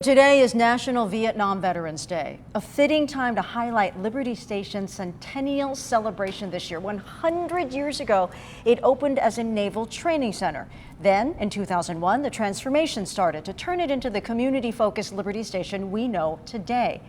Today is National Vietnam Veterans Day, a fitting time to highlight Liberty Station's centennial celebration this year. 100 years ago, it opened as a naval training center. Then, in 2001, the transformation started to turn it into the community-focused Liberty Station we know today.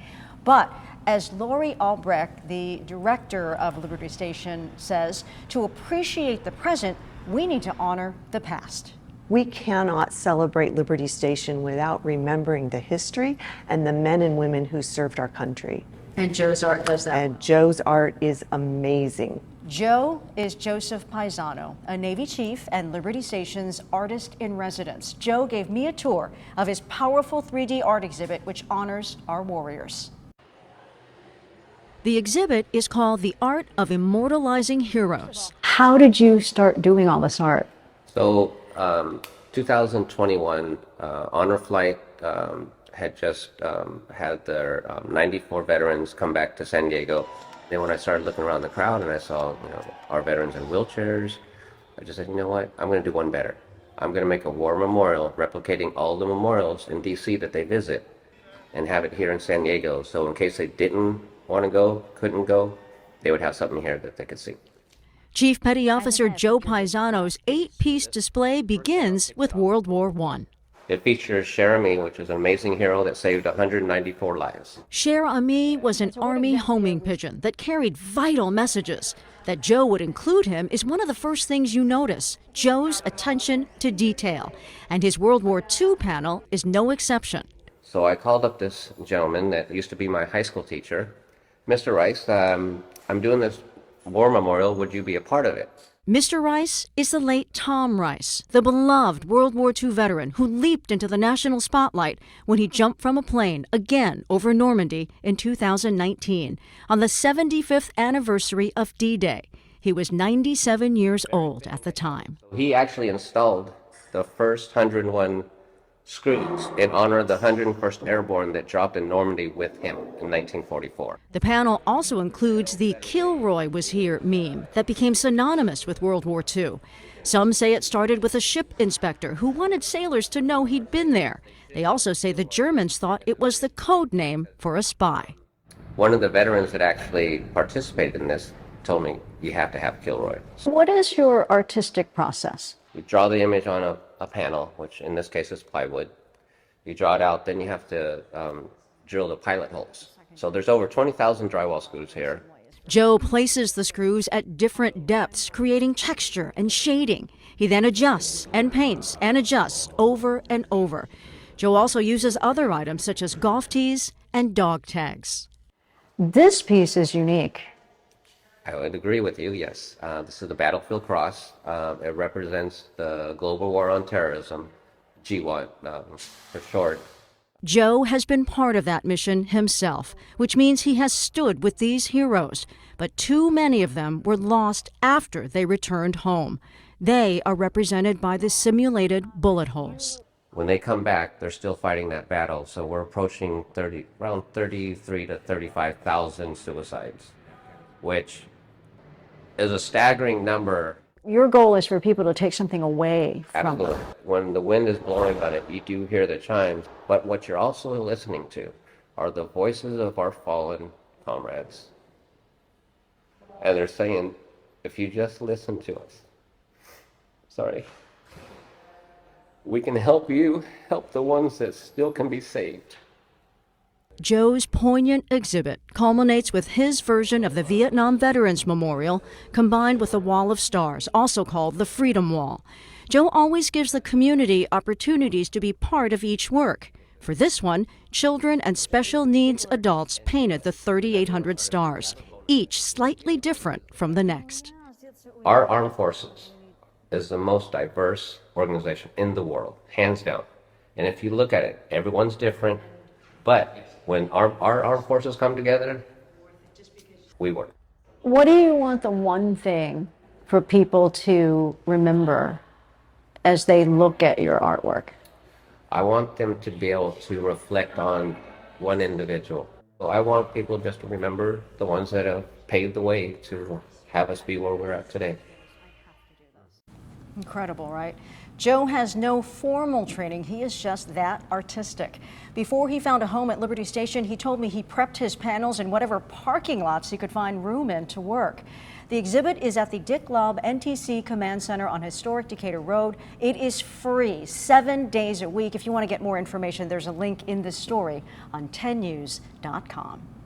But as Lori Albrecht, the director of Liberty Station, says, to appreciate the present, we need to honor the past. We cannot celebrate Liberty Station without remembering the history and the men and women who served our country. And Joe's art does that. And Joe's art is amazing. Joe is Joseph Paisano, a Navy chief and Liberty Station's artist in residence. Joe gave me a tour of his powerful 3D art exhibit, which honors our warriors. The exhibit is called The Art of Immortalizing Heroes. How did you start doing all this art? So, 2021, Honor Flight had just had their 94 veterans come back to San Diego. Then when I started looking around the crowd and I saw, our veterans in wheelchairs, I just said, you know what, I'm going to do one better. I'm going to make a war memorial replicating all the memorials in DC that they visit and have it here in San Diego. So in case they didn't want to go, couldn't go, they would have something here that they could see. Chief Petty Officer Joe Paisano's 8-piece display begins with World War I. It features Cher Ami, which is an amazing hero that saved 194 lives. Cher Ami was an Army homing pigeon that carried vital messages. That Joe would include him is one of the first things you notice, Joe's attention to detail. And his World War II panel is no exception. So I called up this gentleman that used to be my high school teacher. Mr. Rice, I'm doing this war memorial, would you be a part of it? Mr. Rice is the late Tom Rice, the beloved World War II veteran who leaped into the national spotlight when he jumped from a plane again over Normandy in 2019 on the 75th anniversary of D-Day. He was 97 years old at the time. He actually installed the first 101 screws in honor of the 101st Airborne that dropped in Normandy with him in 1944. The panel also includes the "Kilroy was here" meme that became synonymous with World War II. Some say it started with a ship inspector who wanted sailors to know he'd been there. They also say the Germans thought it was the code name for a spy. One of the veterans that actually participated in this told me, you have to have Kilroy. What is your artistic process? You draw the image on a panel, which in this case is plywood. You draw it out, then you have to drill the pilot holes. So there's over 20,000 drywall screws here. Joe places the screws at different depths, creating texture and shading. He then adjusts and paints and adjusts over and over. Joe also uses other items such as golf tees and dog tags. This piece is unique. I would agree with you, yes. This is the Battlefield Cross. It represents the global war on terrorism, GWAT for short. Joe has been part of that mission himself, which means he has stood with these heroes. But too many of them were lost after they returned home. They are represented by the simulated bullet holes. When they come back, they're still fighting that battle. So we're approaching around 33 to 35,000 suicides, which is a staggering number. Your goal is for people to take something away from Absolutely. them. When the wind is blowing on it, you do hear the chimes. But what you're also listening to are the voices of our fallen comrades. And they're saying, if you just listen to us, we can help you help the ones that still can be saved. Joe's poignant exhibit culminates with his version of the Vietnam Veterans Memorial, combined with the Wall of Stars, also called the Freedom Wall. Joe always gives the community opportunities to be part of each work. For this one, children and special needs adults painted the 3,800 stars, each slightly different from the next. Our armed forces is the most diverse organization in the world, hands down. And if you look at it, everyone's different, but when our armed forces come together, we work. What do you want the one thing for people to remember as they look at your artwork? I want them to be able to reflect on one individual. So I want people just to remember the ones that have paved the way to have us be where we're at today. Incredible, right? Joe has no formal training. He is just that artistic. Before he found a home at Liberty Station, he told me he prepped his panels in whatever parking lots he could find room in to work. The exhibit is at the Dick Laub NTC Command Center on historic Decatur Road. It is free 7 days a week. If you want to get more information, there's a link in this story on 10news.com.